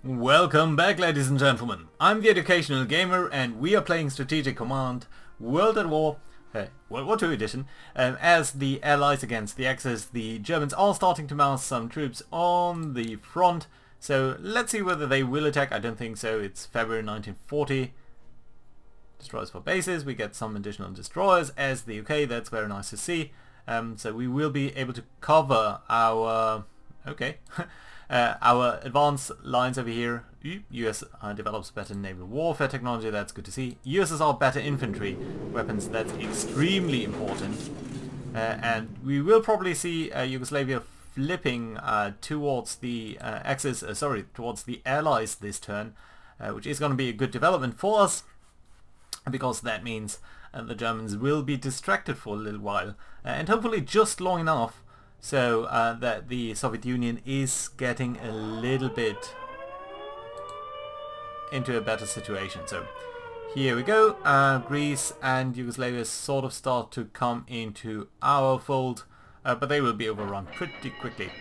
Welcome back, ladies and gentlemen. I'm the Educational Gamer and we are playing Strategic Command World at War, World War II edition. As the Allies against the Axis, the Germans are starting to mass some troops on the front. So let's see whether they will attack. I don't think so. It's February 1940. Destroyers for bases. We get some additional destroyers as the UK. That's very nice to see. So we will be able to cover our... okay. Our advanced lines over here. US develops better naval warfare technology, that's good to see. USSR better infantry weapons, that's extremely important. And we will probably see Yugoslavia flipping towards the Axis, towards the Allies this turn, which is going to be a good development for us, because that means the Germans will be distracted for a little while, and hopefully just long enough so that the Soviet Union is getting a little bit into a better situation. So here we go. Greece and Yugoslavia sort of start to come into our fold, but they will be overrun pretty quickly.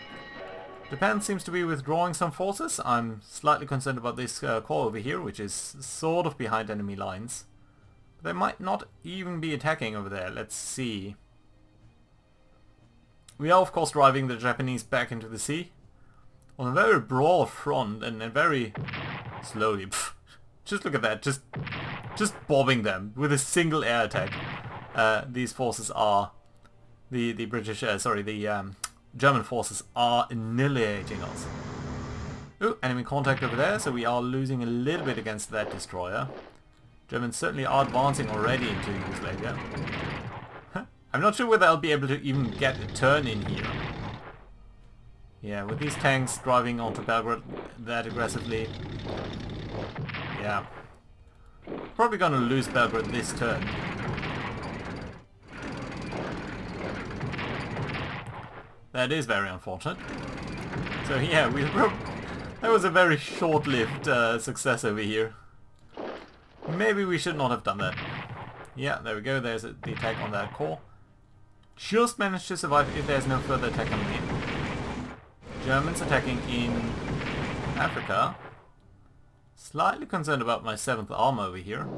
Japan seems to be withdrawing some forces. I'm slightly concerned about this corps over here, which is sort of behind enemy lines. They might not even be attacking over there. Let's see. We are of course driving the Japanese back into the sea on a very broad front and very slowly. Just look at that, just bombing them with a single air attack. These forces are the German forces are annihilating us. Ooh, enemy contact over there, so we are losing a little bit against that destroyer. Germans certainly are advancing already into Yugoslavia. I'm not sure whether I'll be able to even get a turn in here. Yeah, with these tanks driving onto Belgrade that aggressively. Yeah. Probably gonna lose Belgrade this turn. That is very unfortunate. So yeah, that was a very short-lived success over here. Maybe we should not have done that. Yeah, there we go, there's the attack on that core. Just managed to survive if there's no further attack coming in. Germans attacking in Africa. Slightly concerned about my 7th armor over here.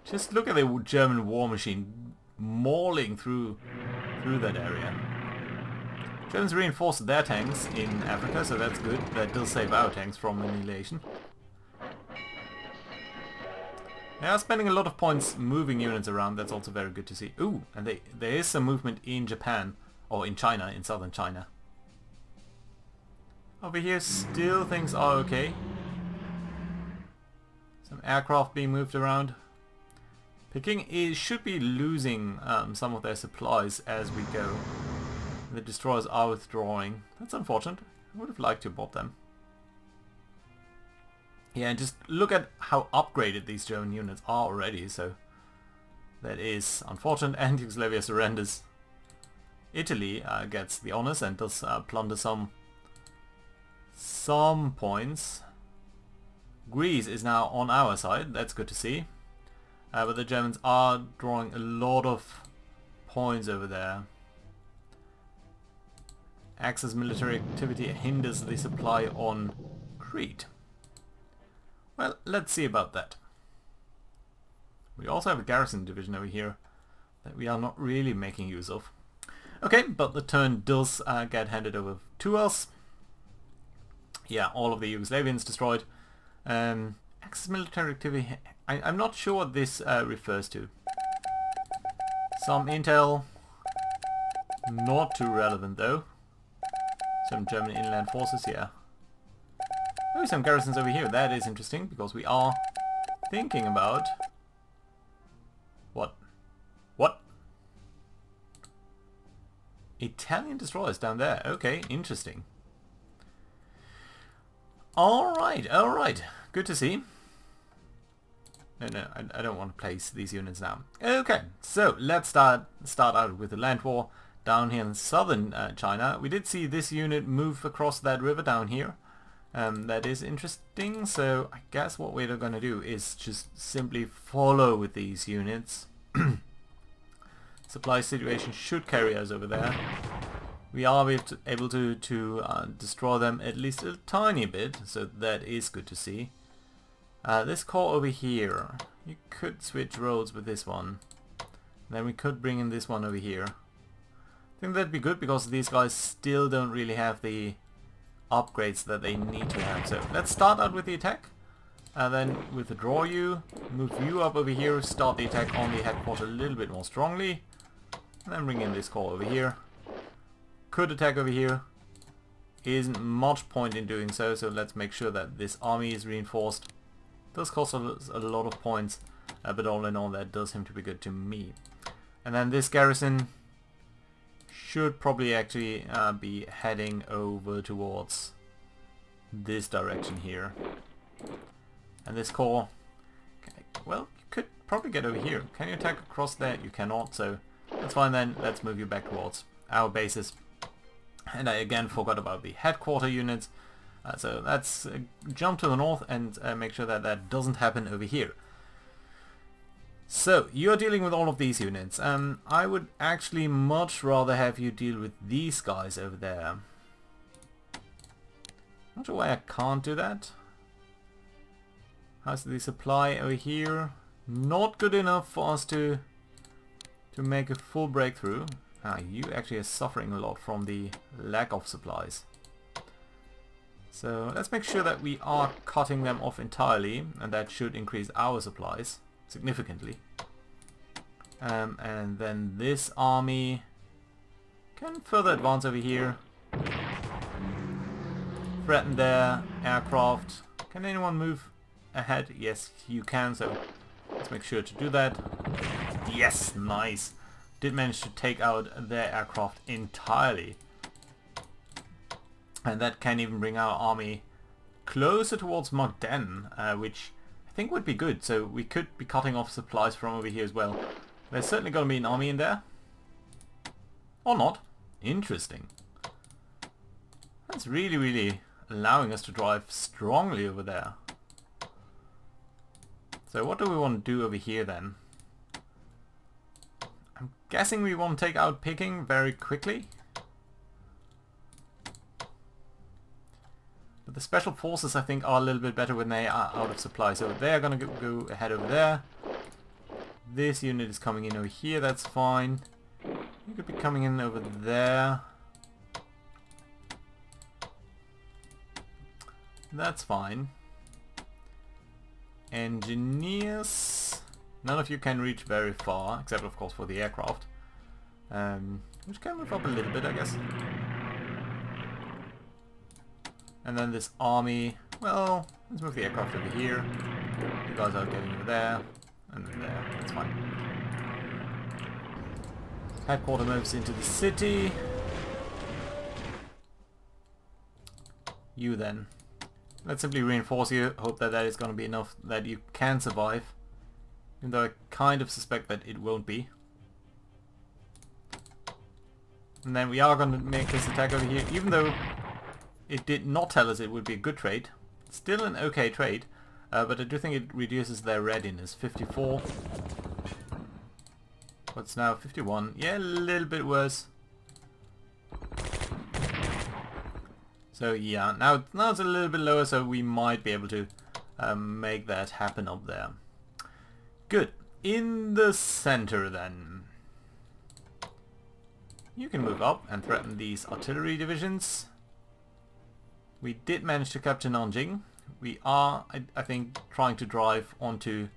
Just look at the German war machine mauling through that area. Germans reinforced their tanks in Africa, so that's good. That does save our tanks from annihilation. They are spending a lot of points moving units around, that's also very good to see. Ooh, and there is some movement in Japan, or in China, in southern China. Over here still things are okay. Some aircraft being moved around. Peking should be losing some of their supplies as we go. The destroyers are withdrawing. That's unfortunate. I would have liked to bomb them. Yeah, and just look at how upgraded these German units are already, so that is unfortunate, and Yugoslavia surrenders. Italy gets the honors and does plunder some points. Greece is now on our side, that's good to see. But the Germans are drawing a lot of points over there. Axis military activity hinders the supply on Crete. Well, let's see about that. We also have a garrison division over here that we are not really making use of. Okay, but the turn does get handed over to us. Yeah, all of the Yugoslavians destroyed. Axis military activity, I'm not sure what this refers to. Some intel, not too relevant though. Some German inland forces, yeah. Oh, some garrisons over here. That is interesting because we are thinking about... What? Italian destroyers down there. Okay, interesting. Alright. Good to see. No, I don't want to place these units now. Okay, so let's start out with the land war down here in southern China. We did see this unit move across that river down here. That is interesting, so I guess what we're going to do is just simply follow with these units. Supply situation should carry us over there. we are able to destroy them at least a tiny bit, so that is good to see. This core over here, you could switch roles with this one. Then we could bring in this one over here. I think that'd be good because these guys still don't really have the upgrades that they need to have. So let's start out with the attack. Then withdraw you, move you up over here, start the attack on the headquarters a little bit more strongly. And then bring in this core over here. Could attack over here. Isn't much point in doing so, so let's make sure that this army is reinforced. Does cost a lot of points, but all in all that does seem to be good to me. And then this garrison should probably actually be heading over towards this direction here. And this core, okay, well, you could probably get over here. Can you attack across there? You cannot, so that's fine then. Let's move you back towards our bases. And I again forgot about the headquarter units. So let's jump to the north and make sure that that doesn't happen over here. So, you're dealing with all of these units. I would actually much rather have you deal with these guys over there. Not sure why I can't do that. How's the supply over here? Not good enough for us to make a full breakthrough. You actually are suffering a lot from the lack of supplies. So let's make sure that we are cutting them off entirely, and that should increase our supplies significantly. And then this army can further advance over here. Threaten their aircraft. Can anyone move ahead? Yes, you can, so let's make sure to do that. Yes, nice. Did manage to take out their aircraft entirely. And that can even bring our army closer towards Magden, which I think would be good. So we could be cutting off supplies from over here as well. There's certainly going to be an army in there. Or not. Interesting. That's really, really allowing us to drive strongly over there. So what do we want to do over here then? I'm guessing we want to take out Peking very quickly. But the special forces I think are a little bit better when they are out of supply. So they're going to go ahead over there. This unit is coming in over here, that's fine. You could be coming in over there. That's fine. Engineers. None of you can reach very far, except of course for the aircraft. Which can move up a little bit, I guess. And then this army, well, let's move the aircraft over here. You guys are getting over there. And then there, that's fine. Headquarter moves into the city. You then. Let's simply reinforce you. Hope that that is going to be enough that you can survive. Even though I kind of suspect that it won't be. And then we are going to make this attack over here. Even though it did not tell us it would be a good trade. Still an okay trade. But I do think it reduces their readiness. 54. What's now? 51. Yeah, a little bit worse. So yeah, now it's a little bit lower, so we might be able to make that happen up there. Good. In the center then. You can move up and threaten these artillery divisions. We did manage to capture Nanjing. We are, I think, trying to drive onto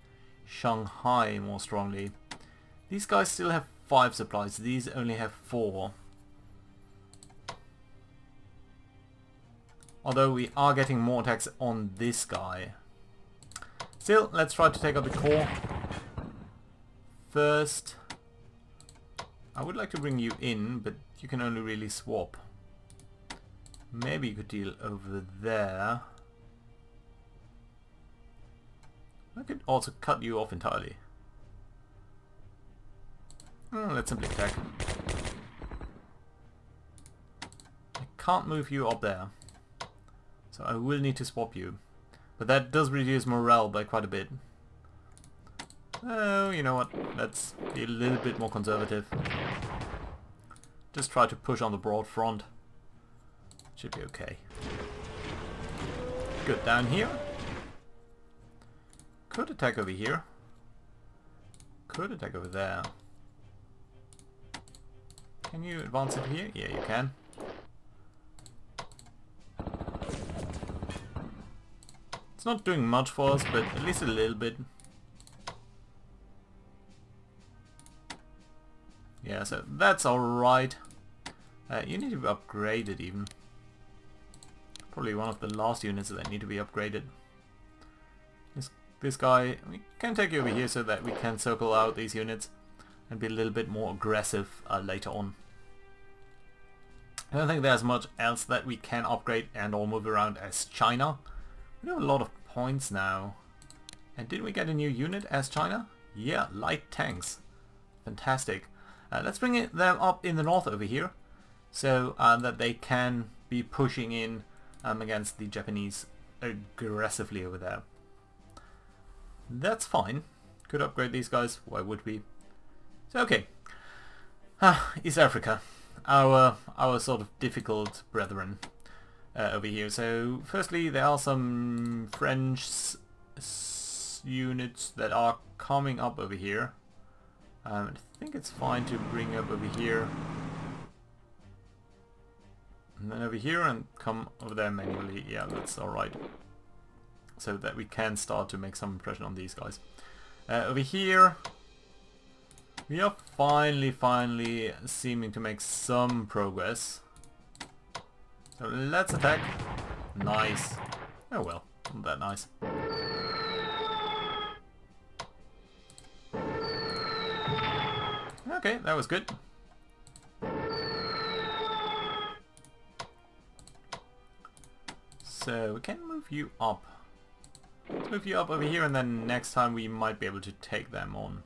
Shanghai more strongly. These guys still have 5 supplies. These only have 4. Although we are getting more attacks on this guy. Still, let's try to take out the core. First, I would like to bring you in, but you can only really swap. Maybe you could deal over there. I could also cut you off entirely. Let's simply attack. I can't move you up there. So I will need to swap you. But that does reduce morale by quite a bit. Oh, you know what? Let's be a little bit more conservative. just try to push on the broad front. Should be okay. Good, down here. Could attack over here. Could attack over there. Can you advance it here? Yeah, you can. It's not doing much for us, but at least a little bit. Yeah, so that's alright. You need to be upgraded even. Probably one of the last units that need to be upgraded. This guy, we can take you over here so that we can circle out these units and be a little bit more aggressive later on. I don't think there's much else that we can upgrade and or move around as China. We have a lot of points now. And didn't we get a new unit as China? Yeah, light tanks. Fantastic. Let's bring them up in the north over here so that they can be pushing in against the Japanese aggressively over there. That's fine. Could upgrade these guys. Why would we? So okay. East Africa. Our sort of difficult brethren over here. So firstly there are some French units that are coming up over here. I think it's fine to bring up over here. And then over here and come over there manually. Yeah, that's alright. So that we can start to make some impression on these guys. Over here we are finally seeming to make some progress. So let's attack. Nice. Oh well, not that nice. Okay, that was good. So we can move you up. Let's move you up over here and then next time we might be able to take them on.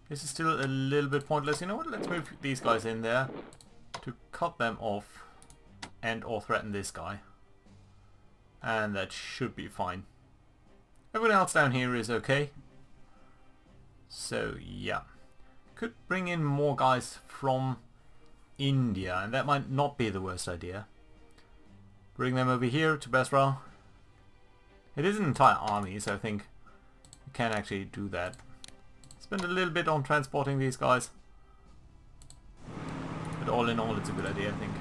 This is still a little bit pointless. You know what? Let's move these guys in there to cut them off and or threaten this guy. And that should be fine. Everyone else down here is okay. So yeah. Could bring in more guys from India and that might not be the worst idea. Bring them over here to Basra. It is an entire army, so I think we can actually do that. Spend a little bit on transporting these guys. But all in all, it's a good idea, I think.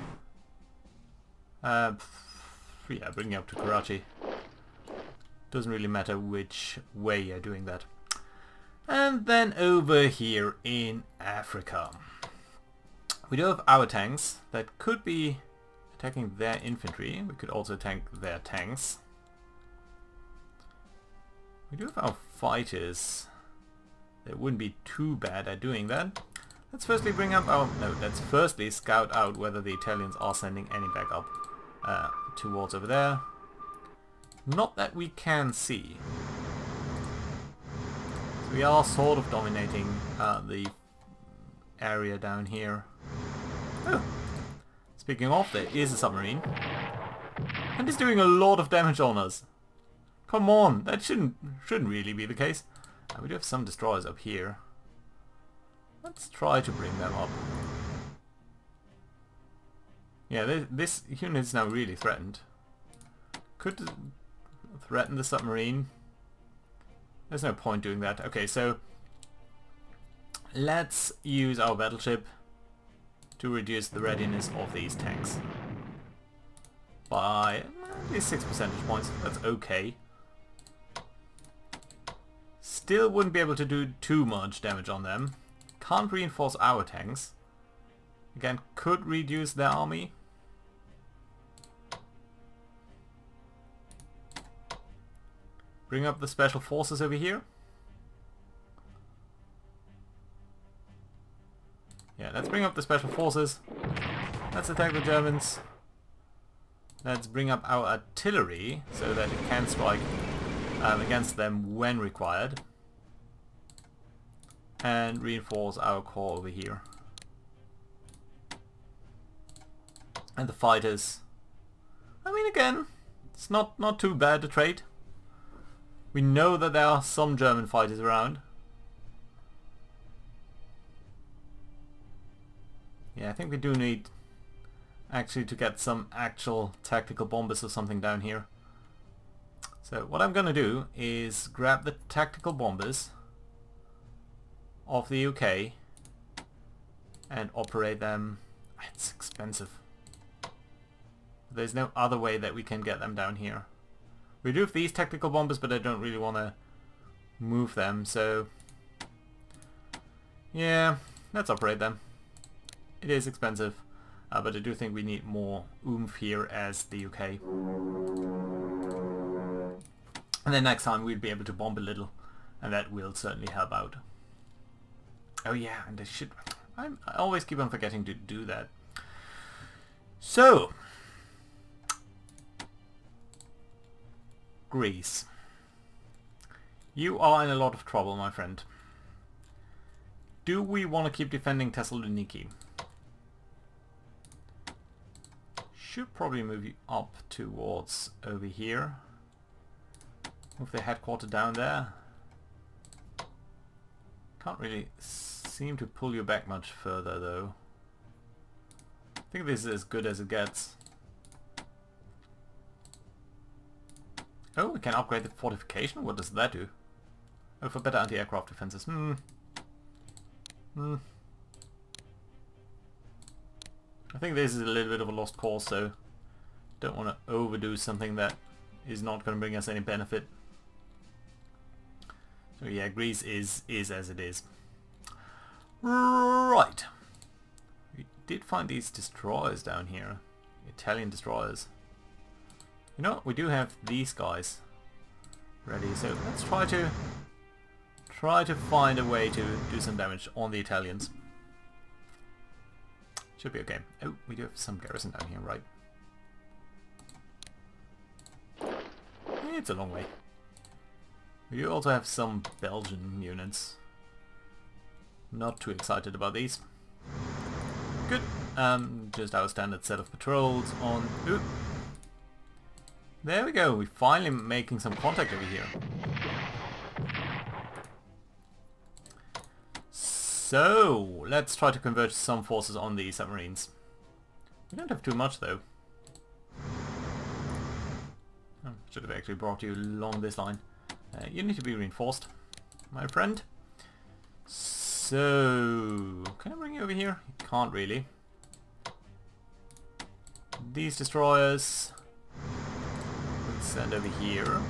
Yeah, bring you up to Karachi. Doesn't really matter which way you're doing that. And then over here in Africa. We do have our tanks that could be attacking their infantry. We could also tank their tanks. We do have our fighters. They wouldn't be too bad at doing that. Let's firstly bring up our... No, let's firstly scout out whether the Italians are sending any backup towards over there. Not that we can see. So we are sort of dominating the area down here. Oh! Speaking of, there is a submarine. And it's doing a lot of damage on us. Come on, that shouldn't really be the case. We do have some destroyers up here. Let's try to bring them up. Yeah, this unit is now really threatened. Could threaten the submarine. There's no point doing that. Okay, so let's use our battleship to reduce the readiness of these tanks by at least 6 percentage points. That's okay. Still wouldn't be able to do too much damage on them. Can't reinforce our tanks. Again, could reduce their army. Bring up the special forces over here. Yeah, let's bring up the special forces. Let's attack the Germans. Let's bring up our artillery so that it can strike against them when required. And reinforce our core over here. And the fighters. I mean, again, it's not too bad a trade. We know that there are some German fighters around. Yeah, I think we do need actually to get some actual tactical bombers or something down here. So what I'm gonna do is grab the tactical bombers of the UK and operate them. It's expensive. There's no other way that we can get them down here. We do have these tactical bombers, but I don't really want to move them, so yeah, let's operate them. It is expensive, but I do think we need more oomph here as the UK. And then next time we'll be able to bomb a little, and that will certainly help out. Oh yeah, and I always keep on forgetting to do that. So, Greece. You are in a lot of trouble, my friend. Do we want to keep defending Thessaloniki? Should probably move you up towards over here. Move the headquarters down there. Can't really seem to pull you back much further though. I think this is as good as it gets. Oh, we can upgrade the fortification? What does that do? Oh, for better anti-aircraft defenses. I think this is a little bit of a lost cause, so don't want to overdo something that is not going to bring us any benefit. So yeah, Greece is as it is. Right. We did find these destroyers down here. Italian destroyers. You know what? We do have these guys ready, so let's try to find a way to do some damage on the Italians. Should be okay. Oh, we do have some garrison down here, right? It's a long way. We do also have some Belgian units. Not too excited about these. Good. Just our standard set of patrols on... Ooh. There we go. We're finally making some contact over here. So, let's try to converge some forces on the submarines. We don't have too much though. Oh, should have actually brought you along this line. You need to be reinforced, my friend. So, can I bring you over here? You can't really. These destroyers, let's send over here.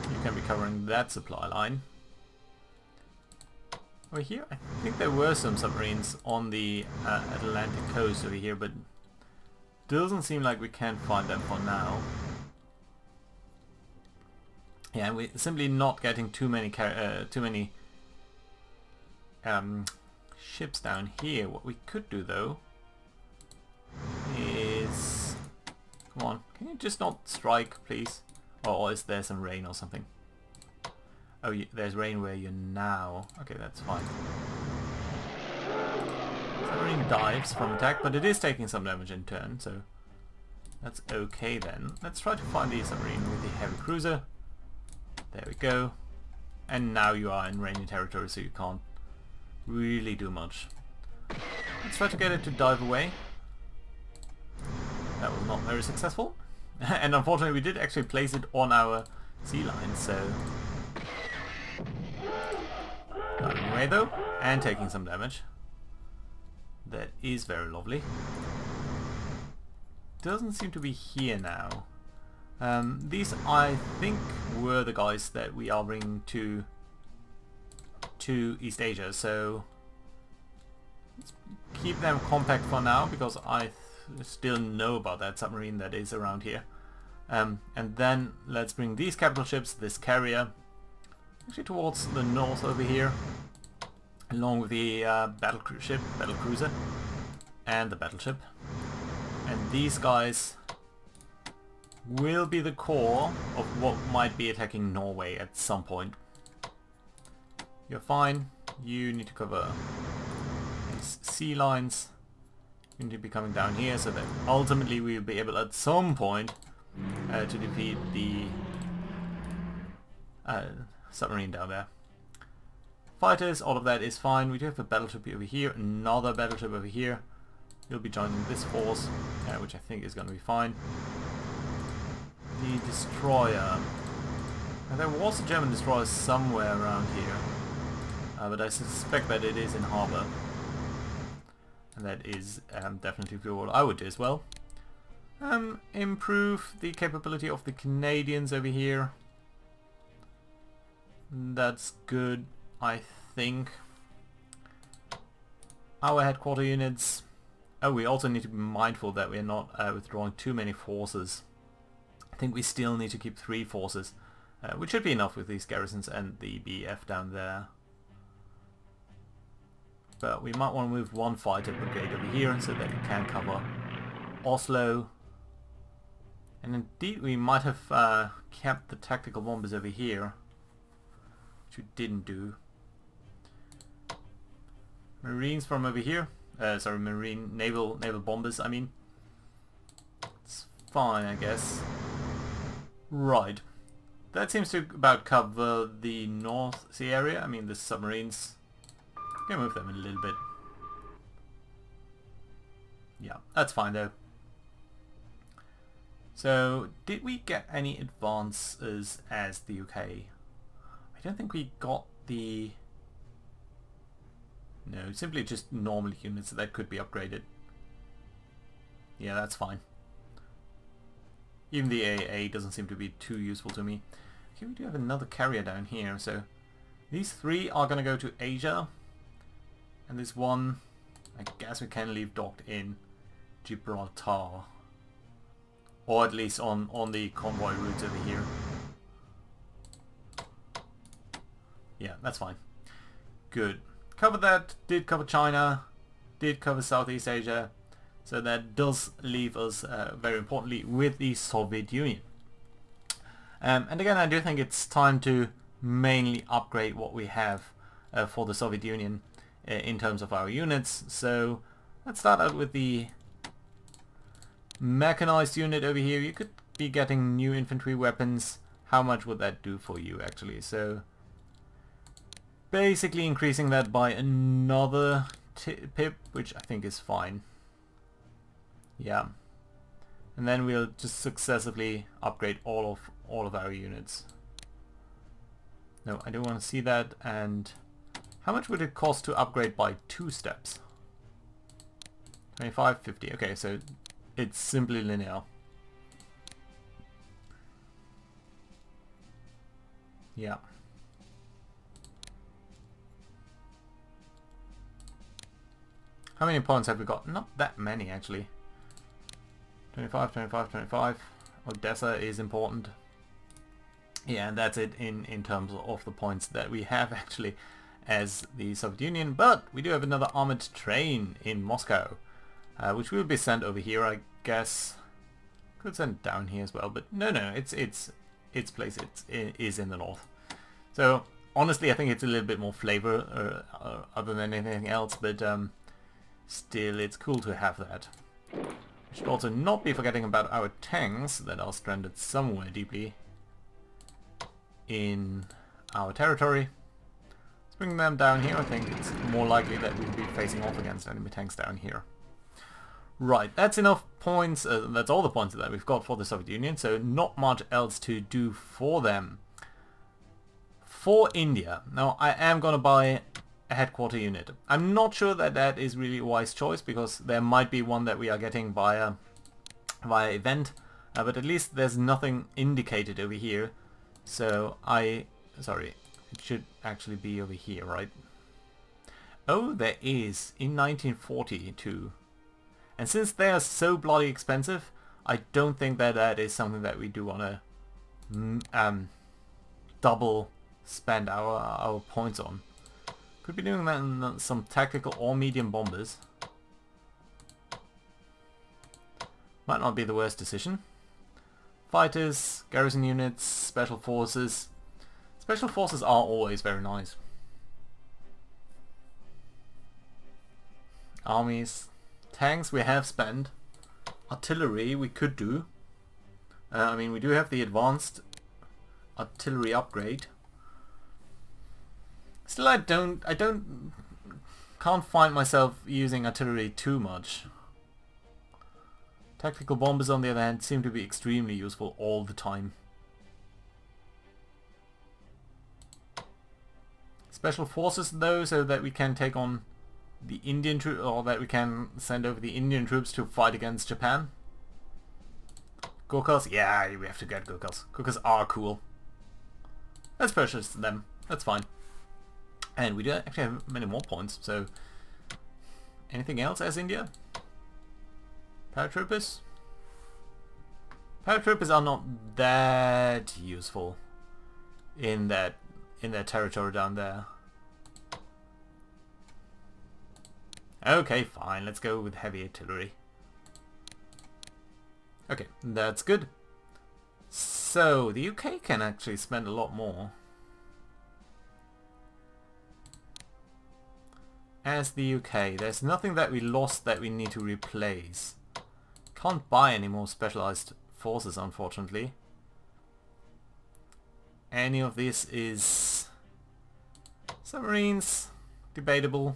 You can be covering that supply line. Over here, I think there were some submarines on the Atlantic coast over here, but doesn't seem like we can find them for now. Yeah, we're simply not getting too many ships down here. What we could do though is, come on, can you just not strike, please? Or is there some rain or something? Oh, there's rain where you're now. Okay, that's fine. Submarine dives from attack, but it is taking some damage in turn, so that's okay then. Let's try to find the submarine with the heavy cruiser. There we go. And now you are in rainy territory, so you can't really do much. Let's try to get it to dive away. That was not very successful. And unfortunately we did actually place it on our sea line, so... Diving away though, and taking some damage. That is very lovely. Doesn't seem to be here now. These I think were the guys that we are bringing to East Asia, so let's keep them compact for now because I still know about that submarine that is around here. And then let's bring these capital ships, this carrier, actually towards the north over here, along with the battle cruiser, and the battleship. And these guys will be the core of what might be attacking Norway at some point. You're fine. You need to cover these sea lines. You need to be coming down here so that ultimately we'll be able at some point to defeat the submarine down there. Fighters, all of that is fine. We do have a battleship over here, another battleship over here. You'll be joining this force, which I think is going to be fine. The destroyer. Now, there was a German destroyer somewhere around here, but I suspect that it is in harbour. And that is definitely what I would do as well. Improve the capability of the Canadians over here. That's good, I think. Our headquarter units. Oh, we also need to be mindful that we're not withdrawing too many forces. I think we still need to keep 3 forces, which should be enough with these garrisons and the BF down there. But we might want to move 1 fighter brigade over here so that it can cover Oslo. And indeed we might have kept the tactical bombers over here, which we didn't do. Marines from over here. Sorry, naval bombers, I mean. It's fine, I guess. Right. That seems to about cover the North Sea area. I mean, the submarines. Can move them a little bit. Yeah, that's fine though. So, did we get any advances as the UK? I don't think we got the... No, simply just normal units that could be upgraded. Yeah, that's fine. Even the AA doesn't seem to be too useful to me. Okay, we do have another carrier down here, so these 3 are going to go to Asia. And this one, I guess we can leave docked in Gibraltar. Or at least on the convoy routes over here. Yeah, that's fine. Good. Covered that, did cover China, did cover Southeast Asia, so that does leave us, very importantly, with the Soviet Union. And again, I do think it's time to mainly upgrade what we have for the Soviet Union in terms of our units. So let's start out with the mechanized unit over here. You could be getting new infantry weapons. How much would that do for you actually? So basically increasing that by another pip, which I think is fine. Yeah. And then we'll just successively upgrade all of our units. No, I don't want to see that. And how much would it cost to upgrade by 2 steps? 25, 50. Okay, so it's simply linear. Yeah. How many points have we got? Not that many actually. 25, 25, 25. Odessa is important. Yeah, and that's it in terms of the points that we have actually as the Soviet Union. But we do have another armored train in Moscow, which will be sent over here, I guess. Could send it down here as well, but no, its place is in the north. So honestly, I think it's a little bit more flavor other than anything else, but still, it's cool to have that. We should also not be forgetting about our tanks that are stranded somewhere deeply in our territory. Let's bring them down here. I think it's more likely that we'll be facing off against enemy tanks down here. Right, that's enough points. That's all the points that we've got for the Soviet Union, so not much else to do for them. For India, now I am going to buy a headquarter unit. I'm not sure that that is really a wise choice, because there might be one that we are getting via event, but at least there's nothing indicated over here. So sorry, it should actually be over here, right? Oh, there is, in 1942. And since they are so bloody expensive, I don't think that that is something that we do want to double spend our points on. Could be doing that in some tactical or medium bombers. Might not be the worst decision. Fighters, garrison units, special forces. Special forces are always very nice. Armies. Tanks we have spent. Artillery we could do. I mean, we do have the advanced artillery upgrade. Still, can't find myself using artillery too much. Tactical bombers, on the other hand, seem to be extremely useful all the time. Special forces, though, so that we can take on the Indian troops, or that we can send over the Indian troops to fight against Japan. Gurkhas? Yeah, we have to get Gurkhas. Gurkhas are cool. Let's purchase them. That's fine. And we do actually have many more points, so... Anything else as India? Paratroopers? Paratroopers are not that useful in their territory down there. Okay, fine, let's go with heavy artillery. Okay, that's good. So, the UK can actually spend a lot more. As the UK, there's nothing that we lost that we need to replace. Can't buy any more specialized forces, unfortunately. Any of this is... submarines, debatable.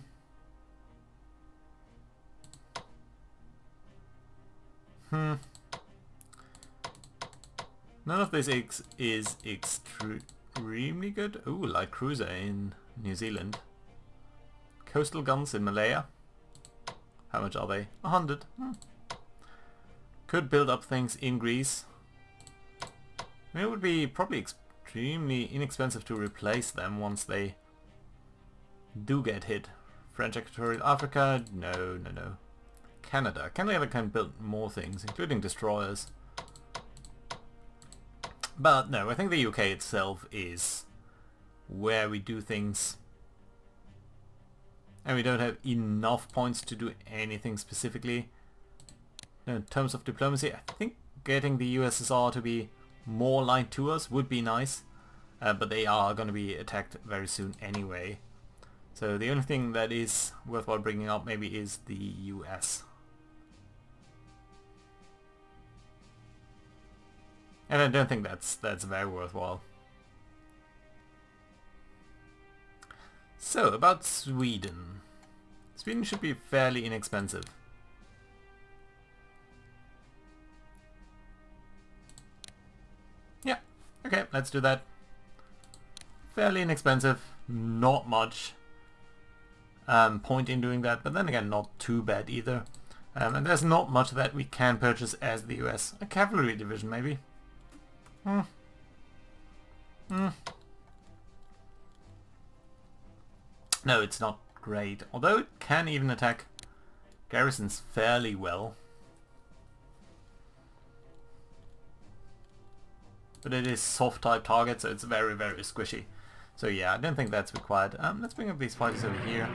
None of this is extremely good. Ooh, light cruiser in New Zealand. Coastal guns in Malaya. How much are they? 100. Could build up things in Greece. I mean, it would be probably extremely inexpensive to replace them once they do get hit. French Equatorial Africa? No, no, no. Canada. Canada can build more things, including destroyers. But no, I think the UK itself is where we do things. And we don't have enough points to do anything specifically. In terms of diplomacy, I think getting the USSR to be more aligned to us would be nice. But they are going to be attacked very soon anyway. So the only thing that is worthwhile bringing up maybe is the US. And I don't think that's very worthwhile. So, about Sweden. Sweden should be fairly inexpensive. Yeah, okay, let's do that. Fairly inexpensive, not much point in doing that, but then again not too bad either. And there's not much that we can purchase as the US. A cavalry division maybe. No, it's not great, although it can even attack garrisons fairly well. But it is soft type target, so it's very, very squishy. So yeah, I don't think that's required. Let's bring up these fighters over here,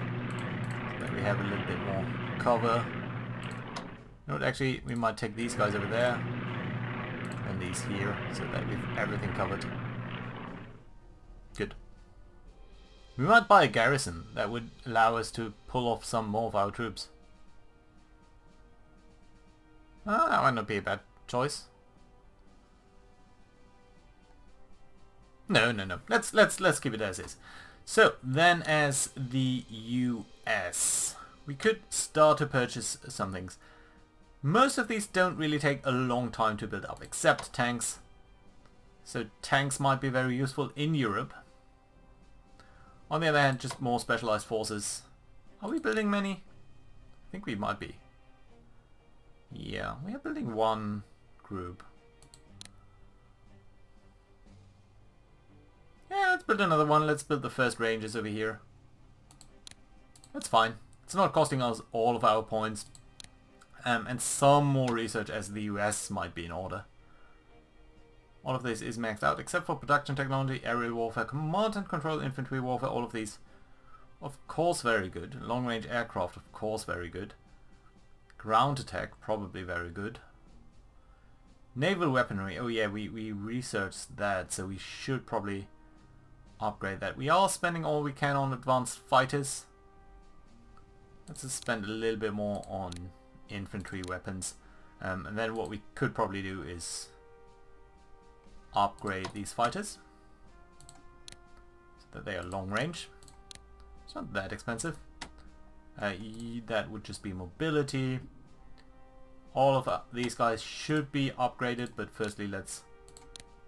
so that we have a little bit more cover. You know what, actually, we might take these guys over there, and these here, so that we've everything covered. Good. We might buy a garrison that would allow us to pull off some more of our troops. That might not be a bad choice. No, no, no. Let's keep it as is. So then, as the US, we could start to purchase some things. Most of these don't really take a long time to build up, except tanks. So tanks might be very useful in Europe. On the other hand, just more specialized forces. Are we building many? I think we might be. Yeah, we are building one group. Yeah, let's build another one. Let's build the first Rangers over here. That's fine. It's not costing us all of our points. And some more research as the US might be in order. All of this is maxed out except for production technology, aerial warfare, command and control, infantry warfare, all of these. Of course very good. Long range aircraft, of course very good. Ground attack, probably very good. Naval weaponry, oh yeah, we researched that, so we should probably upgrade that. We are spending all we can on advanced fighters. Let's just spend a little bit more on infantry weapons. And then what we could probably do is upgrade these fighters so that they are long range. It's not that expensive. That would just be mobility. All of these guys should be upgraded, but firstly let's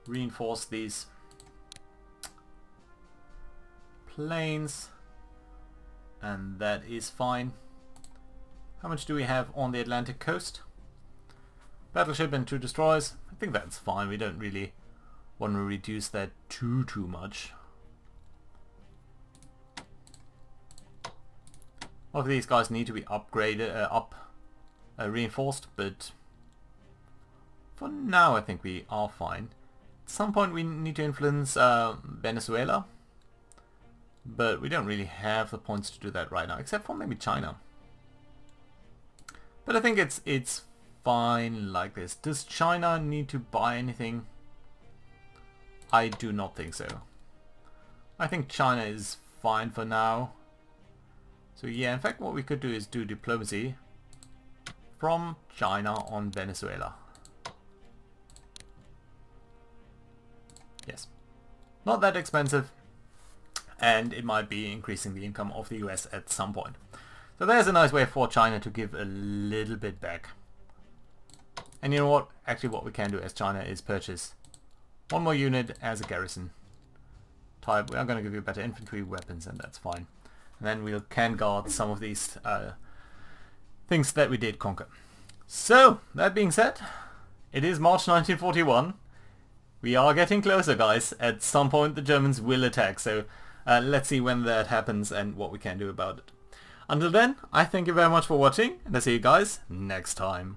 reinforce these planes, and that is fine. How much do we have on the Atlantic coast? Battleship and 2 destroyers. I think that's fine. We don't really want to reduce that too much. All of these guys need to be upgraded, reinforced, but for now I think we are fine. At some point we need to influence Venezuela, but we don't really have the points to do that right now, except for maybe China. But I think it's fine like this. Does China need to buy anything? I do not think so. I think China is fine for now. So yeah, in fact what we could do is do diplomacy from China on Venezuela. Yes. Not that expensive, and it might be increasing the income of the US at some point. So there's a nice way for China to give a little bit back. And you know what? Actually what we can do as China is purchase one more unit as a garrison type. We are going to give you better infantry weapons, and that's fine. And then we can guard some of these things that we did conquer. So, that being said, it is March 1941. We are getting closer, guys. At some point the Germans will attack, so let's see when that happens and what we can do about it. Until then, I thank you very much for watching, and I'll see you guys next time.